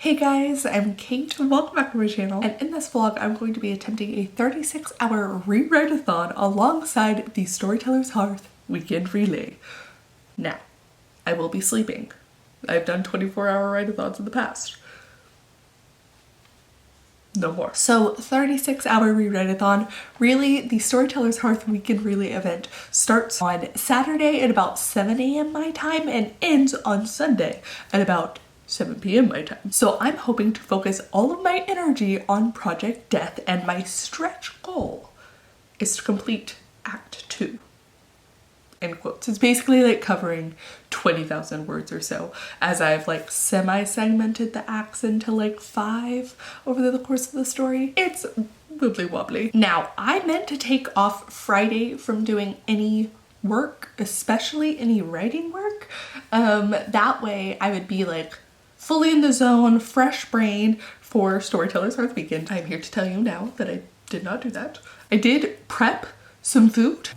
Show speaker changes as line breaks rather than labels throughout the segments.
Hey guys, I'm Kate and welcome back to my channel, and in this vlog I'm going to be attempting a 36-hour rewrite-a-thon alongside the Storyteller's Hearth Weekend Relay. Now, I will be sleeping. I've done 24-hour write-a-thons in the past. No more. So 36-hour rewrite-a-thon. Really, the Storyteller's Hearth Weekend Relay event starts on Saturday at about 7 a.m. my time and ends on Sunday at about 7 p.m. my time. So I'm hoping to focus all of my energy on Project Death, and my stretch goal is to complete Act 2. End quotes. It's basically like covering 20,000 words or so, as I've like semi-segmented the acts into like 5 over the course of the story. It's wibbly wobbly. Now, I meant to take off Friday from doing any work, especially any writing work. That way I would be like fully in the zone, fresh brain for Storyteller's Hearth Weekend. I'm here to tell you now that I did not do that. I did prep some food.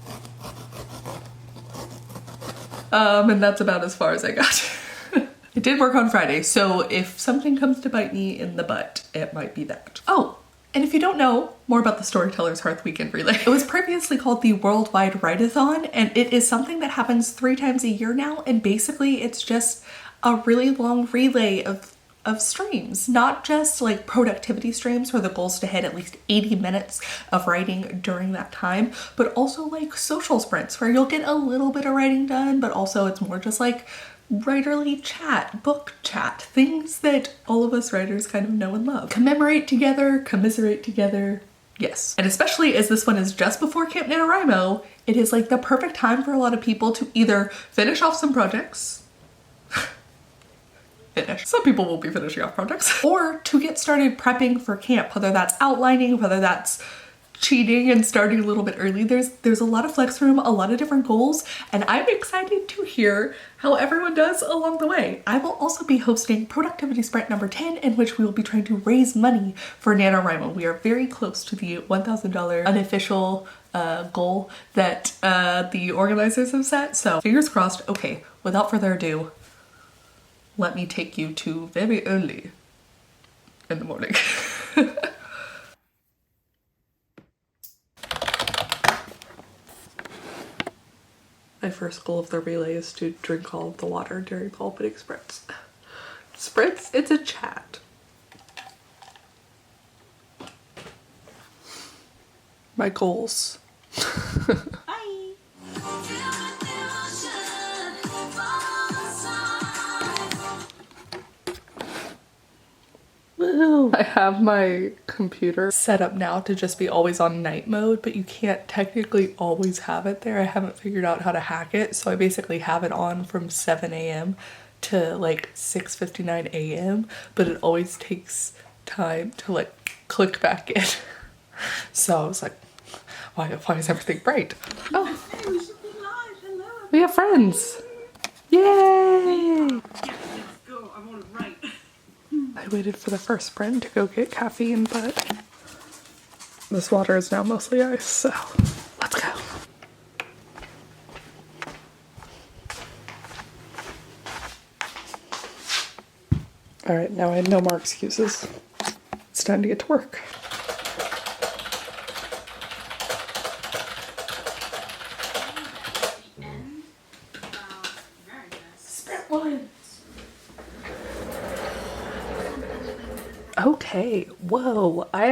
And that's about as far as I got. I did work on Friday, so if something comes to bite me in the butt, it might be that. Oh, and if you don't know more about the Storyteller's Hearth Weekend Relay, it was previously called the Worldwide Write-a-thon, and it is something that happens 3 times a year now, and basically it's just a really long relay of streams, not just like productivity streams where the goal is to hit at least 80 minutes of writing during that time, but also like social sprints where you'll get a little bit of writing done, but also it's more just like writerly chat, book chat, things that all of us writers kind of know and love. Commemorate together, commiserate together. Yes. And especially as this one is just before Camp NaNoWriMo, it is like the perfect time for a lot of people to either finish off some projects, some people will be finishing off projects, or to get started prepping for camp, whether that's outlining, whether that's cheating and starting a little bit early. There's a lot of flex room, a lot of different goals, and I'm excited to hear how everyone does along the way. I will also be hosting Productivity Sprint number 10, in which we will be trying to raise money for NaNoWriMo. We are very close to the $1,000 unofficial goal that the organizers have set, so fingers crossed. Okay, without further ado, let me take you to very early in the morning. My first goal of the relay is to drink all of the water during the opening sprints. Sprints? It's a chat. My goals. I have my computer set up now to just be always on night mode, but you can't technically always have it there. I haven't figured out how to hack it, so I basically have it on from 7 a.m. to like 6:59 a.m., but it always takes time to like click back in. So I was like, why is everything bright? Oh, we have friends! Yay! I waited for the first sprint to go get caffeine, but this water is now mostly ice, so let's go. All right, now I have no more excuses. It's time to get to work. Sprint 1. Okay, whoa, I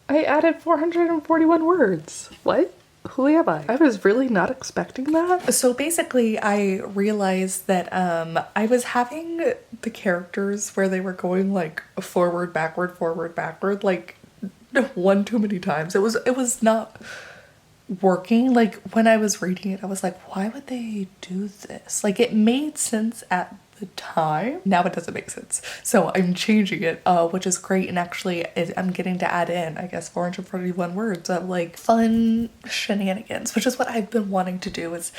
added 441 words. What? Who am I? I was really not expecting that. So basically I realized that I was having the characters where they were going like forward, backward, like one too many times. It was not working. Like when I was reading it, I was like, why would they do this? Like it made sense at the time. Now it doesn't make sense. So I'm changing it, which is great. And actually I'm getting to add in, I guess, 441 words of like fun shenanigans, which is what I've been wanting to do, is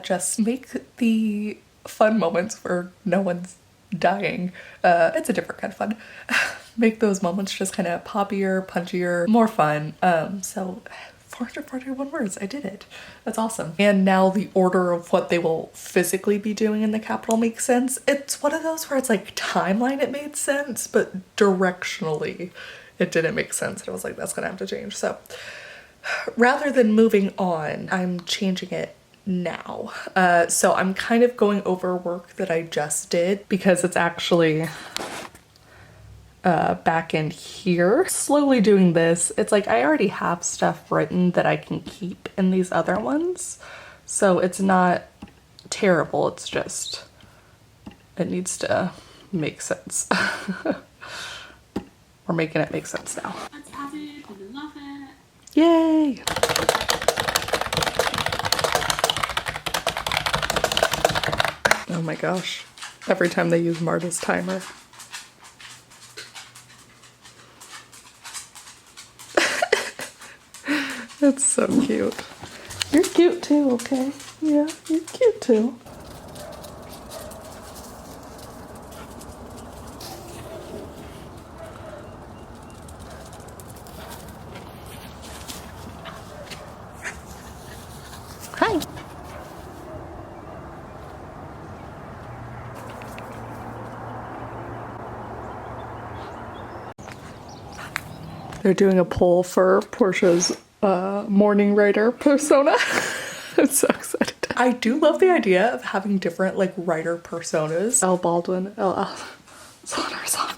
just make the fun moments where no one's dying. It's a different kind of fun. Make those moments just kind of poppier, punchier, more fun. So 441 words. I did it. That's awesome. And now the order of what they will physically be doing in the capital makes sense. It's one of those where it's like timeline it made sense, but directionally it didn't make sense. And I was like, that's gonna have to change. So rather than moving on, I'm changing it now. So I'm kind of going over work that I just did because it's actually back in here. Slowly doing this, it's like I already have stuff written that I can keep in these other ones. So it's not terrible, it's just, it needs to make sense. We're making it make sense now.
That's added, we love it.
Yay! Oh my gosh. Every time they use Marta's timer. That's so cute. You're cute too, okay? Yeah, you're cute too. Hi. They're doing a poll for Portia's morning writer persona. I'm so excited. I do love the idea of having different like writer personas. Elle Baldwin, son.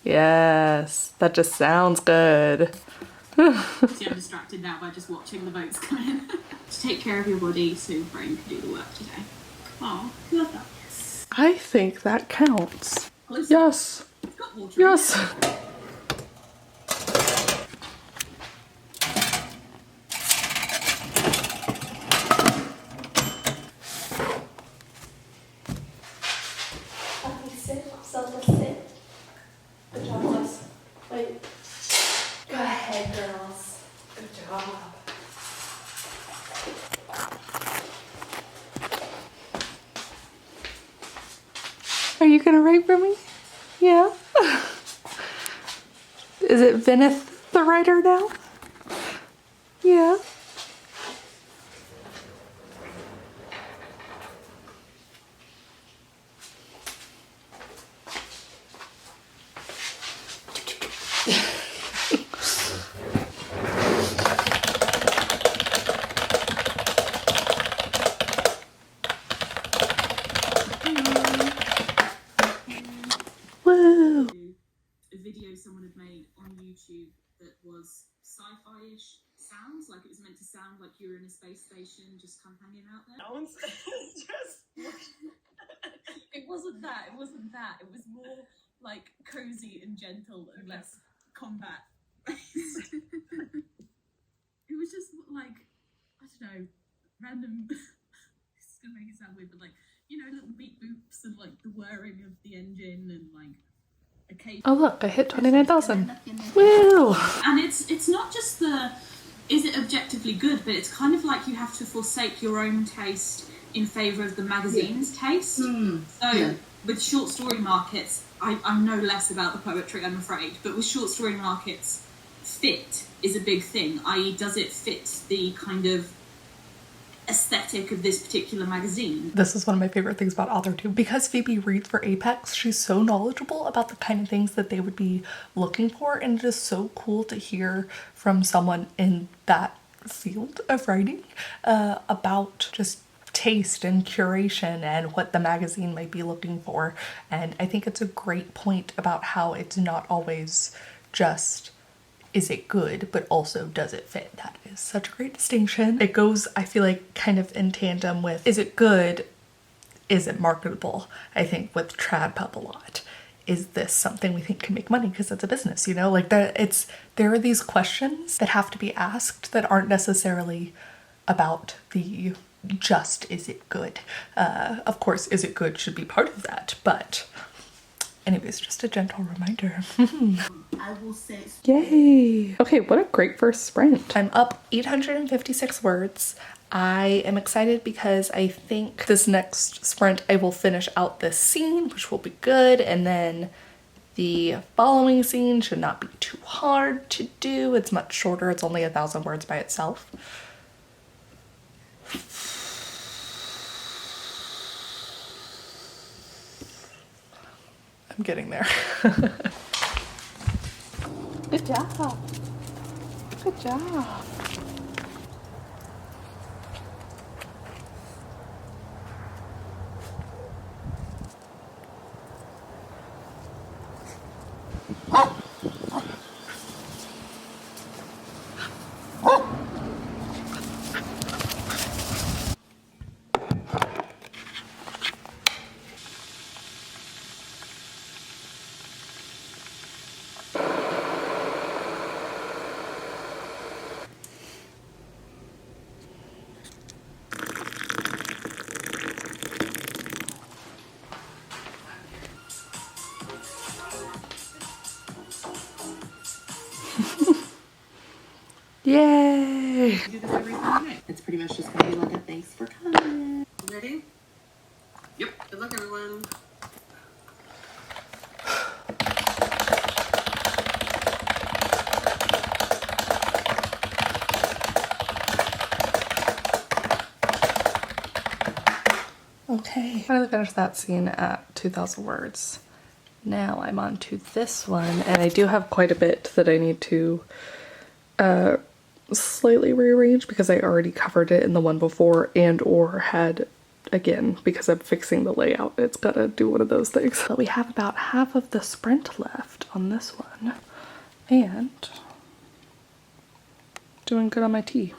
Yes, that just sounds good.
See, I'm distracted now by just watching the votes come in. To take care of your body so your brain can do the work today. Oh, love that. Yes.
I think that counts.
Close.
Yes.
It's got water
Yes.
in it.
Good job, Les. Wait. Go ahead, girls. Good job. Are you gonna write for me? Yeah. Is it Venice the writer now? Yeah. Woo!
A video someone had made on YouTube that was sci-fi-ish sounds, like it was meant to sound like you were in a space station just kind of hanging out there.
No one's just
It wasn't that, it was more like cozy and gentle and less combat based. It was just like, I don't know, random, this is gonna make it sound weird, but like, you know, little beep boops and like the whirring of the engine and like occasional.
Oh look, I hit 29,000. Woo!
And it's not just the, is it objectively good, but it's kind of like you have to forsake your own taste in favour of the magazine's taste. So with short story markets, I know less about the poetry, I'm afraid, but with short story markets, fit is a big thing, i.e. does it fit the kind of aesthetic of this particular magazine?
This is one of my favorite things about Author too. Because Phoebe reads for Apex, she's so knowledgeable about the kind of things that they would be looking for, and it is so cool to hear from someone in that field of writing about just taste and curation and what the magazine might be looking for. And I think it's a great point about how it's not always just is it good, but also does it fit? That is such a great distinction. It goes, I feel like, kind of in tandem with is it good, is it marketable? I think with Trad Pub a lot. Is this something we think can make money because it's a business, you know? Like there are these questions that have to be asked that aren't necessarily about the just is it good. Of course, is it good should be part of that, but anyways, just a gentle reminder.
I will say.
Yay! Okay, what a great first sprint. I'm up 856 words. I am excited because I think this next sprint I will finish out this scene, which will be good, and then the following scene should not be too hard to do. It's much shorter. It's only 1,000 words by itself. I'm getting there. Good job. Good job. Yay!
You do this every Sunday. It's pretty much just gonna be like a thanks for coming. Ready? Yep. Good luck, everyone.
Okay, finally finished that scene at 2,000 words. Now I'm on to this one, and I do have quite a bit that I need to slightly rearrange because I already covered it in the one before and or had, again, because I'm fixing the layout, it's gotta do one of those things. But we have about half of the sprint left on this one, and doing good on my tea.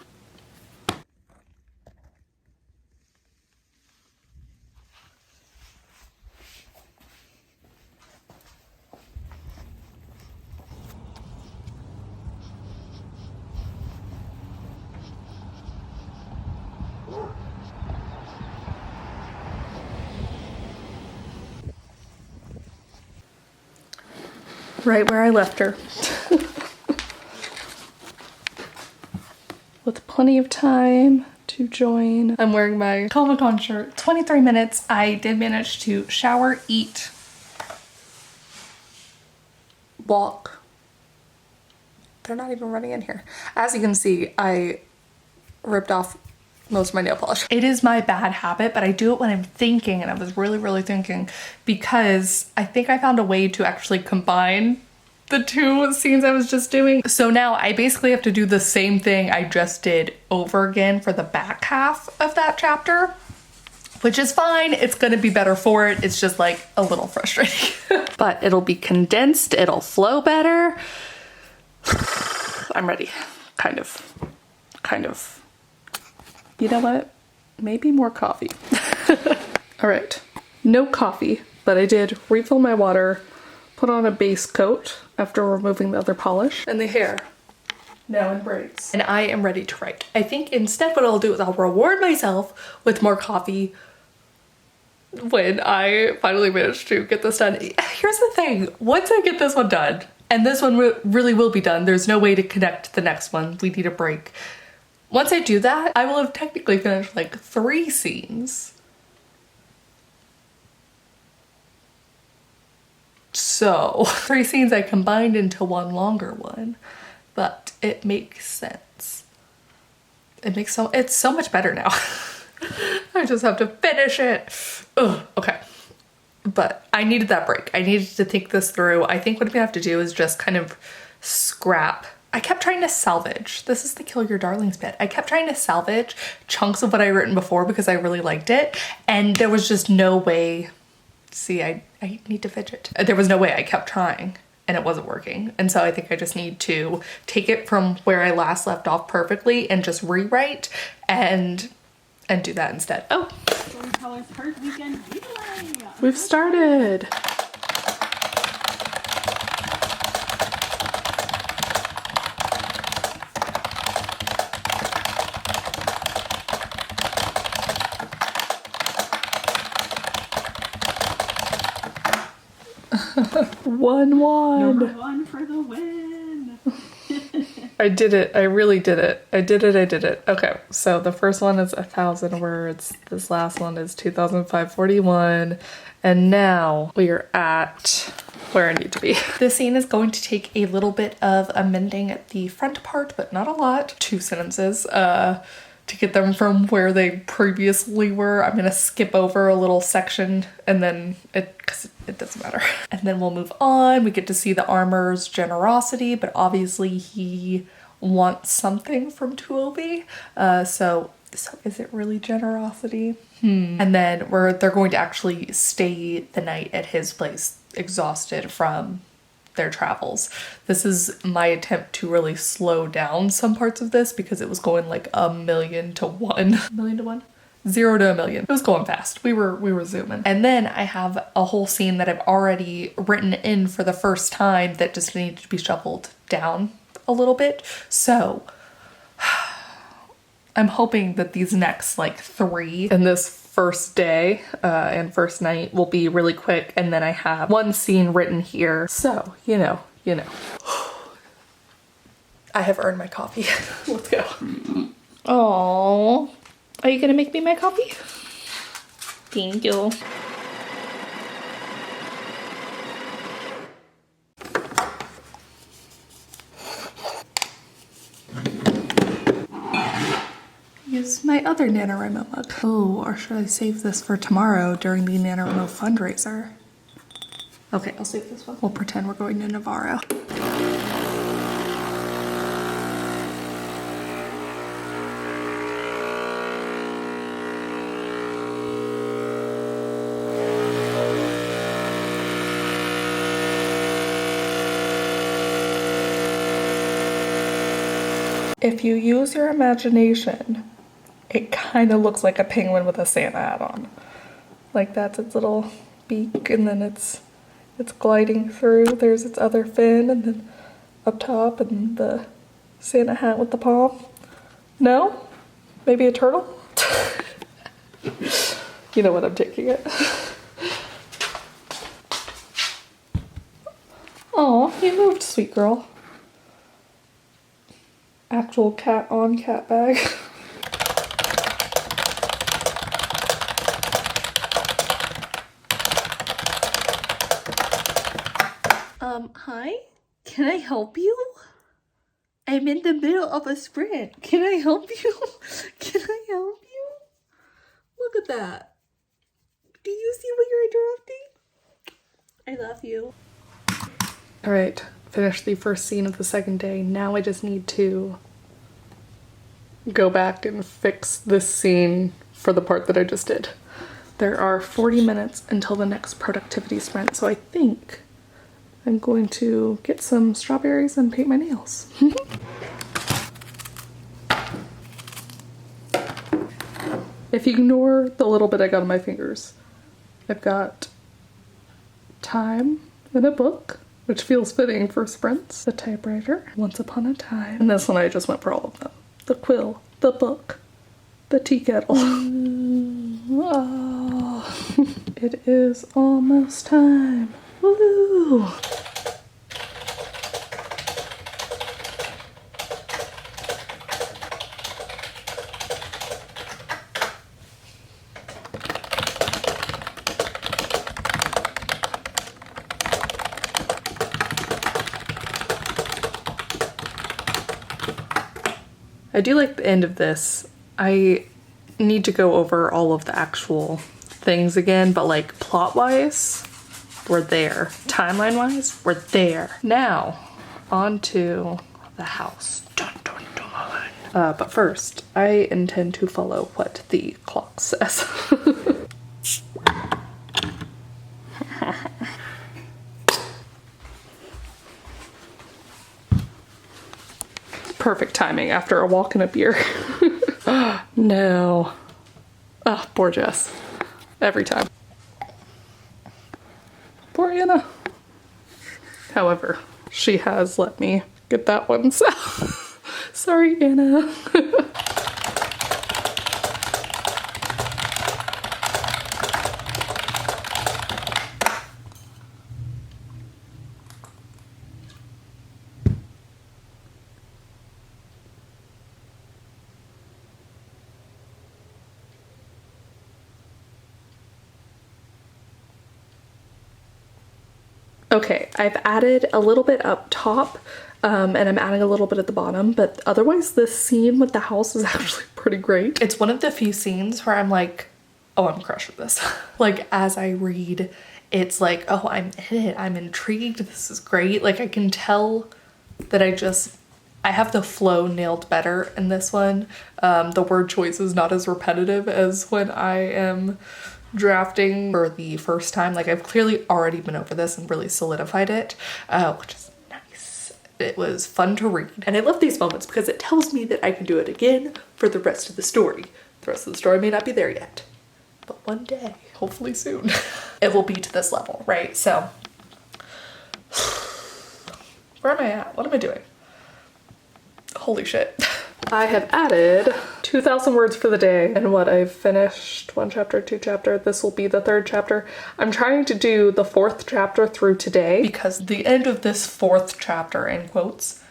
Right where I left her. With plenty of time to join. I'm wearing my Comic-Con shirt. 23 minutes. I did manage to shower, eat, walk. They're not even running in here. As you can see, I ripped off most of my nail polish. It is my bad habit, but I do it when I'm thinking, and I was really thinking, because I think I found a way to actually combine the two scenes I was just doing. So now I basically have to do the same thing I just did over again for the back half of that chapter, which is fine. It's gonna be better for it. It's just like a little frustrating. But it'll be condensed, it'll flow better. I'm ready, kind of. You know what? Maybe more coffee. All right, no coffee, but I did refill my water, put on a base coat after removing the other polish, and the hair now in braids. And I am ready to write. I think instead what I'll do is I'll reward myself with more coffee when I finally manage to get this done. Here's the thing, once I get this one done, and this one really will be done, there's no way to connect the next one, we need a break. Once I do that, I will have technically finished like 3 scenes. So 3 scenes I combined into one longer one, but it makes sense. It's so much better now. I just have to finish it. Ugh, okay. But I needed that break. I needed to think this through. I think what we have to do is just kind of scrap. I kept trying to salvage. This is the kill your darlings bit. I kept trying to salvage chunks of what I written before because I really liked it. And there was just no way. See, I need to fidget. There was no way. I kept trying and it wasn't working. And so I think I just need to take it from where I last left off perfectly and just rewrite and do that instead. Oh.
Storyteller's first weekend giveaway.
We've started.
Number one for the win.
I did it. I really did it. I did it. Okay, so the first one is 1,000 words. This last one is 2,541. And now we are at where I need to be. This scene is going to take a little bit of amending at the front part, but not a lot. 2 sentences to get them from where they previously were. I'm gonna skip over a little section and then because it doesn't matter. And then we'll move on. We get to see the armor's generosity, but obviously he wants something from Tuobi. So is it really generosity? And then they're going to actually stay the night at his place, exhausted from their travels. This is my attempt to really slow down some parts of this because it was going like 1,000,000 to 1. 1,000,000 to 1? 0 to 1,000,000. It was going fast. We were zooming. And then I have a whole scene that I've already written in for the first time that just needs to be shuffled down a little bit. So I'm hoping that these next like 3 in this first day and first night will be really quick, and then I have 1 scene written here. So, you know. I have earned my coffee. Let's go. Oh, are you gonna make me my coffee? Thank you. Use my other NaNoWriMo mug. Oh, or should I save this for tomorrow during the NaNoWriMo fundraiser? Okay, I'll save this one. We'll pretend we're going to Navarro. If you use your imagination, it kind of looks like a penguin with a Santa hat on. Like that's its little beak, and then it's gliding through. There's its other fin, and then up top, and the Santa hat with the palm. No? Maybe a turtle? You know what, I'm taking it. Oh, you moved, sweet girl. Actual cat on cat bag. Hi? Can I help you? I'm in the middle of a sprint. Can I help you? Can I help you? Look at that. Do you see what you're interrupting? I love you. All right, finished the first scene of the second day. Now I just need to go back and fix this scene for the part that I just did. There are 40 minutes until the next productivity sprint, so I think I'm going to get some strawberries and paint my nails. If you ignore the little bit I got on my fingers, I've got time in a book, which feels fitting for sprints, the typewriter, Once Upon a Time, and this one I just went for all of them. The quill, the book, the tea kettle. Oh, it is almost time. Woo! I do like the end of this. I need to go over all of the actual things again, but like plot-wise, we're there. Timeline-wise, we're there. Now, on to the house. Dun, dun, dun. But first, I intend to follow what the clock says. Perfect timing after a walk and a beer. No. Ah, oh, poor Jess. Every time. Poor Anna. However, she has let me get that one, so sorry, Anna. Okay, I've added a little bit up top and I'm adding a little bit at the bottom, but otherwise this scene with the house is actually pretty great. It's one of the few scenes where I'm like, oh, I'm crushing this. Like as I read, it's like, oh, I'm in it. I'm intrigued. This is great. Like I can tell that I have the flow nailed better in this one. The word choice is not as repetitive as when I am drafting for the first time. Like I've clearly already been over this and really solidified it, which is nice. It was fun to read. And I love these moments because it tells me that I can do it again for the rest of the story. The rest of the story may not be there yet, but one day, hopefully soon, it will be to this level, right? So where am I at? What am I doing? Holy shit. I have added 2,000 words for the day and what I've finished 1 chapter, 2 chapter. This will be the 3rd chapter. I'm trying to do the 4th chapter through today because the end of this 4th chapter, in quotes,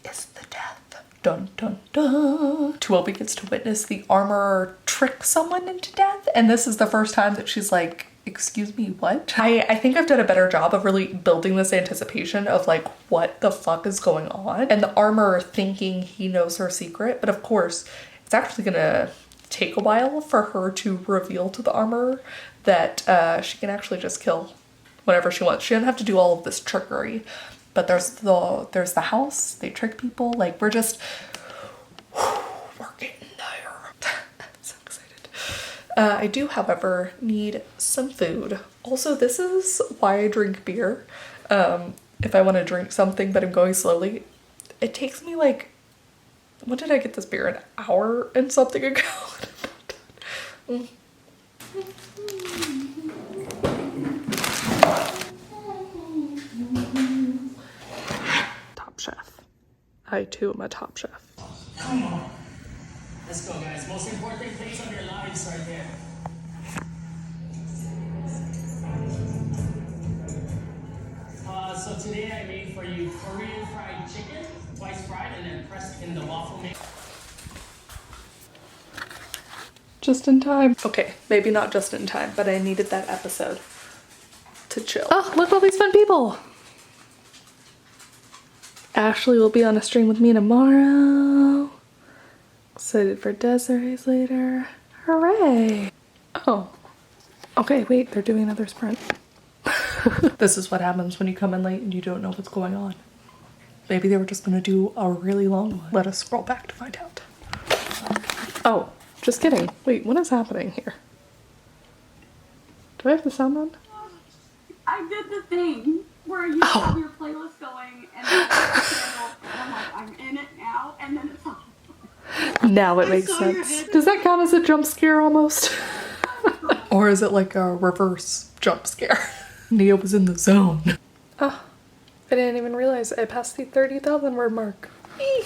is the death. Dun dun dun. Tuobi gets to witness the armorer trick someone into death, and this is the first time that she's like, excuse me, what? I think I've done a better job of really building this anticipation of like, what the fuck is going on? And the armorer thinking he knows her secret, but of course, it's actually gonna take a while for her to reveal to the armorer that she can actually just kill whatever she wants. She doesn't have to do all of this trickery, but there's the house, they trick people, like we're getting there. So excited. I do, however, need some food. Also, this is why I drink beer. If I want to drink something but I'm going slowly, it takes me like, when did I get this beer? An hour and something ago? Mm. Top chef. I too am a top chef.
Come on. Let's go, guys. Most important things of your lives right here. So today I made for you Korean fried chicken, twice fried and then pressed in the waffle maker.
Just in time. Okay, maybe not just in time, but I needed that episode to chill. Oh, look at all these fun people. Ashley will be on a stream with me tomorrow. Excited for Desiree's later. Hooray. Oh, okay, wait, they're doing another sprint. This is what happens when you come in late and you don't know what's going on. Maybe they were just gonna do a really long one. Let us scroll back to find out. Oh, just kidding. Wait, what is happening here? Do I have the sound on?
I did the thing where you have your playlist going and I'm like, I'm in it now, and then it's on.
Now it makes sense. Does that count as a jump scare almost? Or is it like a reverse jump scare? Nia was in the zone. Oh, I didn't even realize I passed the 30,000 word mark. Eee.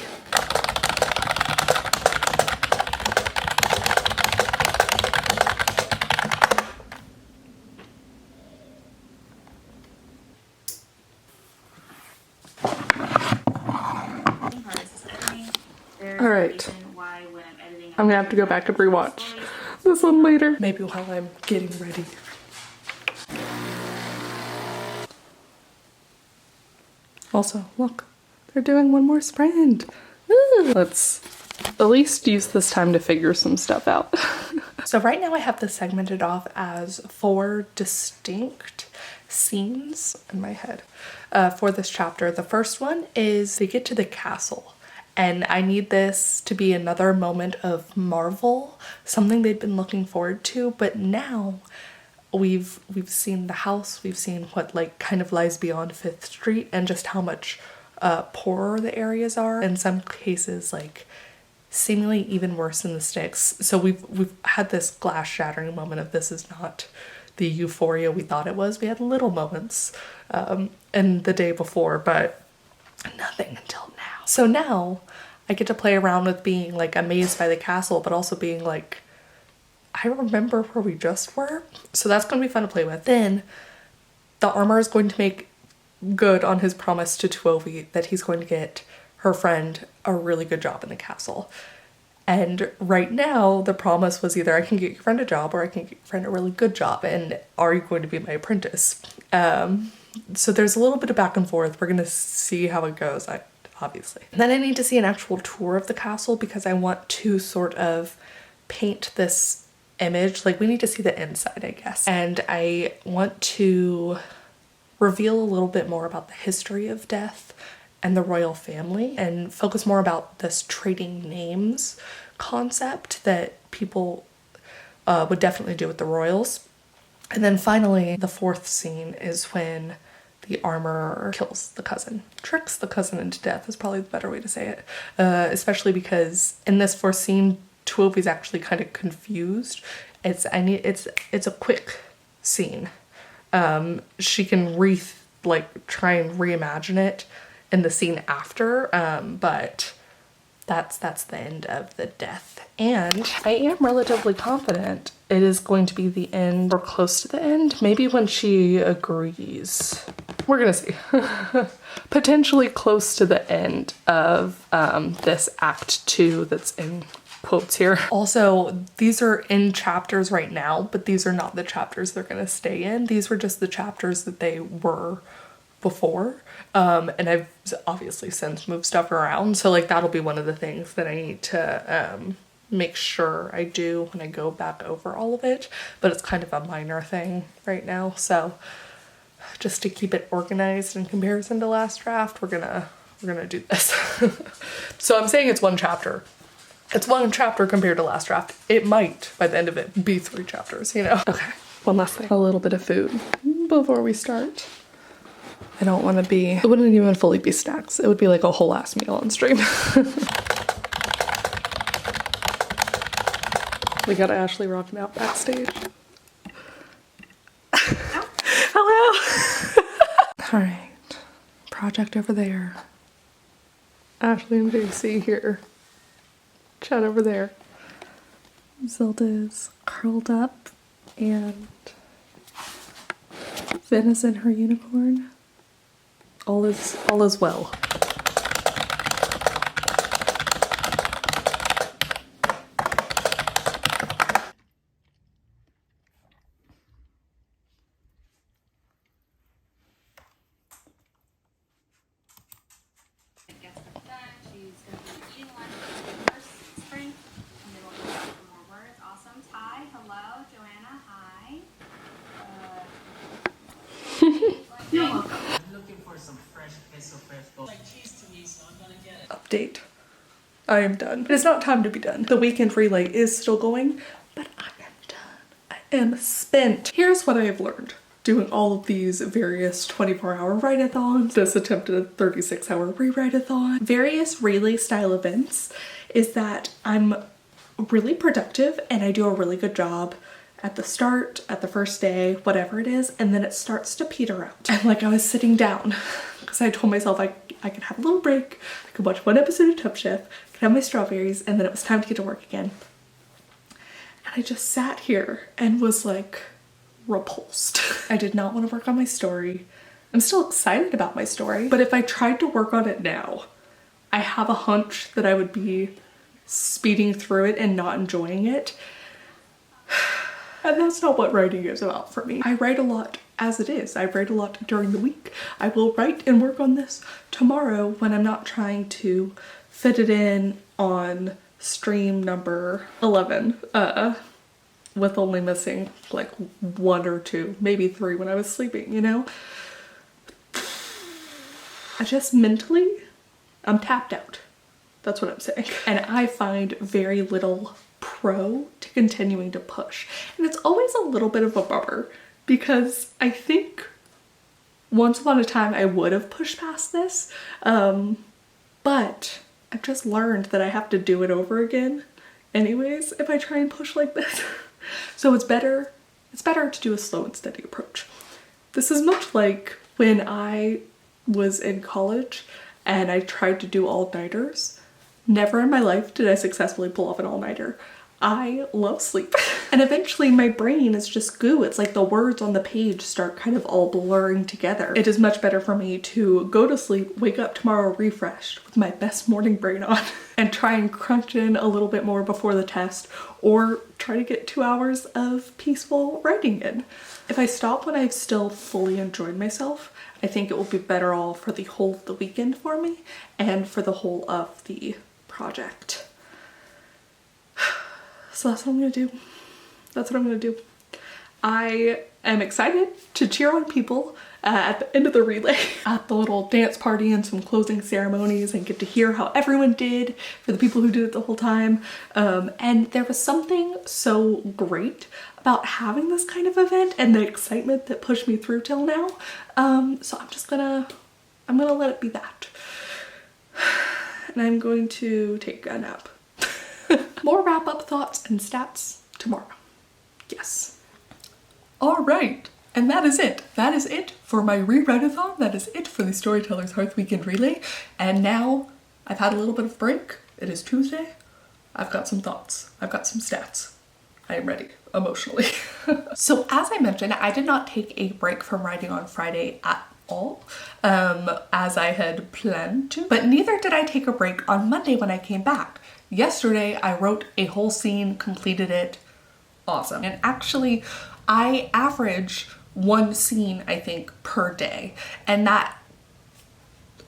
All right. I'm gonna have to go back and rewatch this one later. Maybe while I'm getting ready. Also, look, they're doing one more sprint. Ooh. Let's at least use this time to figure some stuff out. So right now I have this segmented off as 4 distinct scenes in my head for this chapter. The first one is they get to the castle. And I need this to be another moment of marvel, something they'd been looking forward to, but now we've seen the house, we've seen what like kind of lies beyond 5th Street and just how much poorer the areas are. In some cases, like seemingly even worse than the sticks. So we've had this glass shattering moment of this is not the euphoria we thought it was. We had little moments in the day before, but nothing until now. So now I get to play around with being like amazed by the castle, but also being like, I remember where we just were. So that's going to be fun to play with. Then the armor is going to make good on his promise to Tuovi that he's going to get her friend a really good job in the castle. And right now the promise was either I can get your friend a job or I can get your friend a really good job. And are you going to be my apprentice? So there's a little bit of back and forth. We're gonna see how it goes, obviously. And then I need to see an actual tour of the castle because I want to sort of paint this image. Like, we need to see the inside, I guess. And I want to reveal a little bit more about the history of death and the royal family and focus more about this trading names concept that people would definitely do with the royals. And then finally, the fourth scene is when the armorer kills the cousin. Tricks the cousin into death is probably the better way to say it. Especially because in this fourth scene, Tuovi's actually kind of confused. It's a quick scene. She can try and reimagine it in the scene after, but that's the end of the death. And I am relatively confident it is going to be the end or close to the end. Maybe when she agrees. We're gonna see. Potentially close to the end of this Act 2 that's in quotes here. Also, these are in chapters right now, but these are not the chapters they're gonna stay in. These were just the chapters that they were before. And I've obviously since moved stuff around. So like that'll be one of the things that I need to make sure I do when I go back over all of it. But it's kind of a minor thing right now. So just to keep it organized in comparison to last draft, we're gonna do this. So I'm saying it's one chapter. It's one chapter compared to last draft. It might, by the end of it, be 3 chapters, you know? Okay, one last thing. A little bit of food before we start. I don't want to be, it wouldn't even fully be snacks. It would be like a whole ass meal on stream. We got Ashley rocking out backstage. Hello. All right, project over there. Ashley and JC here. Chat over there. Zelda is curled up and Finn is in her unicorn. All is well. Update. I am done. It is not time to be done. The weekend relay is still going, but I am done. I am spent. Here's what I have learned doing all of these various 24-hour write-athons, this attempted 36-hour rewrite-a-thon, various relay style events, is that I'm really productive and I do a really good job at the start, at the first day, whatever it is, and then it starts to peter out. And like I was sitting down because I told myself I could have a little break, I could watch one episode of Top Chef, I could have my strawberries, and then it was time to get to work again. And I just sat here and was like repulsed. I did not want to work on my story. I'm still excited about my story, but if I tried to work on it now, I have a hunch that I would be speeding through it and not enjoying it. And that's not what writing is about for me. I write a lot as it is. I write a lot during the week. I will write and work on this tomorrow when I'm not trying to fit it in on stream number 11, with only missing like 1 or 2, maybe 3 when I was sleeping, you know? I just mentally, I'm tapped out. That's what I'm saying. And I find very little pro to continuing to push. And it's always a little bit of a bummer because I think once upon a time I would have pushed past this, but I've just learned that I have to do it over again anyways if I try and push like this. So it's better to do a slow and steady approach. This is much like when I was in college and I tried to do all-nighters. Never in my life did I successfully pull off an all-nighter. I love sleep. And eventually my brain is just goo. It's like the words on the page start kind of all blurring together. It is much better for me to go to sleep, wake up tomorrow refreshed with my best morning brain on and try and crunch in a little bit more before the test or try to get 2 hours of peaceful writing in. If I stop when I've still fully enjoyed myself, I think it will be better all for the whole of the weekend for me and for the whole of the project. So that's what I'm gonna do. That's what I'm gonna do. I am excited to cheer on people at the end of the relay at the little dance party and some closing ceremonies and get to hear how everyone did for the people who did it the whole time. And there was something so great about having this kind of event and the excitement that pushed me through till now. So I'm gonna let it be that. And I'm going to take a nap. More wrap-up thoughts and stats tomorrow. Yes. All right. And that is it. That is it for my rewrite-a-thon. That is it for the Storyteller's Hearth Weekend Relay. And now I've had a little bit of break. It is Tuesday. I've got some thoughts. I've got some stats. I am ready emotionally. So as I mentioned, I did not take a break from writing on Friday at all, as I had planned to, but neither did I take a break on Monday when I came back. Yesterday, I wrote a whole scene, completed it. Awesome. And actually, I average one scene, I think, per day. And that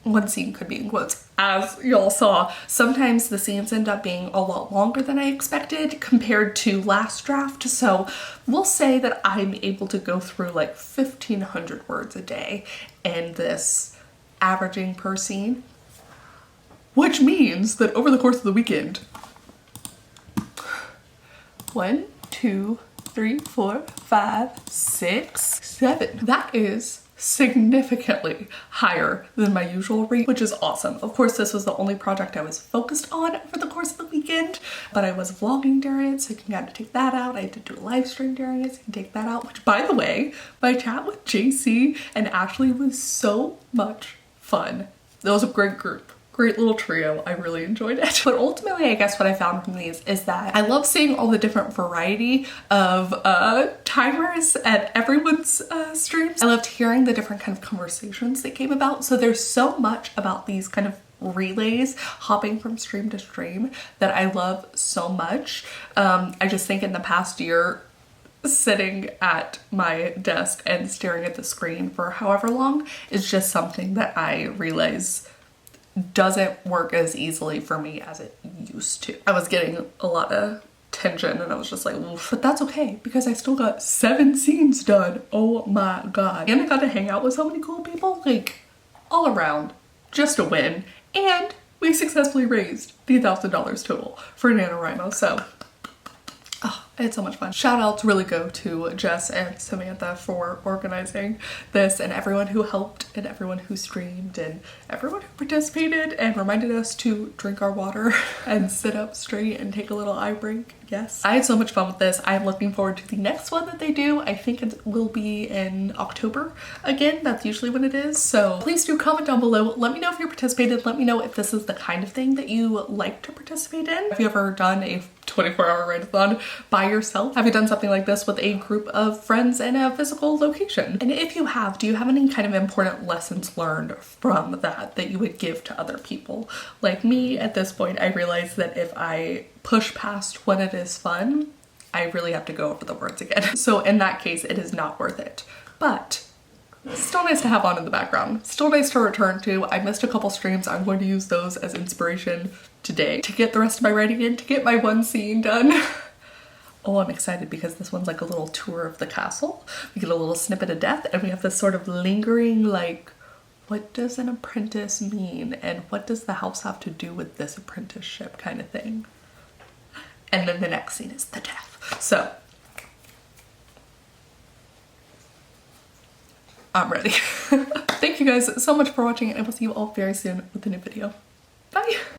one scene could be in quotes, as y'all saw. Sometimes the scenes end up being a lot longer than I expected compared to last draft. So we'll say that I'm able to go through like 1,500 words a day in this averaging per scene, which means that over the course of the weekend, 1, 2, 3, 4, 5, 6, 7. That is significantly higher than my usual rate, which is awesome. Of course, this was the only project I was focused on over the course of the weekend, but I was vlogging during it, so you can kind of take that out. I did do a live stream during it, so you can take that out, which, by the way, my chat with JC and Ashley was so much fun. That was a great group. Great little trio. I really enjoyed it. But ultimately, I guess what I found from these is that I love seeing all the different variety of timers at everyone's streams. I loved hearing the different kind of conversations that came about. So there's so much about these kind of relays hopping from stream to stream that I love so much. I just think in the past year, sitting at my desk and staring at the screen for however long is just something that I realize doesn't work as easily for me as it used to. I was getting a lot of tension and I was just like, oof. But that's okay because I still got 7 scenes done. Oh my god. And I got to hang out with so many cool people, like all around, just a win. And we successfully raised $3,000 total for NaNoWriMo, so oh, I had so much fun. Shout outs really go to Jess and Samantha for organizing this and everyone who helped and everyone who streamed and everyone who participated and reminded us to drink our water and sit up straight and take a little eye break. Yes. I had so much fun with this. I'm looking forward to the next one that they do. I think it will be in October again. That's usually when it is. So please do comment down below. Let me know if you participated. Let me know if this is the kind of thing that you like to participate in. Have you ever done a 24-hour write-a-thon by yourself? Have you done something like this with a group of friends in a physical location? And if you have, do you have any kind of important lessons learned from that you would give to other people? Like me, at this point, I realize that if I push past when it is fun, I really have to go over the words again. So in that case, it is not worth it. But still nice to have on in the background. Still nice to return to. I missed a couple streams. I'm going to use those as inspiration today to get the rest of my writing in, to get my one scene done. Oh, I'm excited because this one's like a little tour of the castle. We get a little snippet of death and we have this sort of lingering like, what does an apprentice mean? And what does the house have to do with this apprenticeship kind of thing? And then the next scene is the death. So I'm ready. Thank you guys so much for watching and I will see you all very soon with a new video. Bye.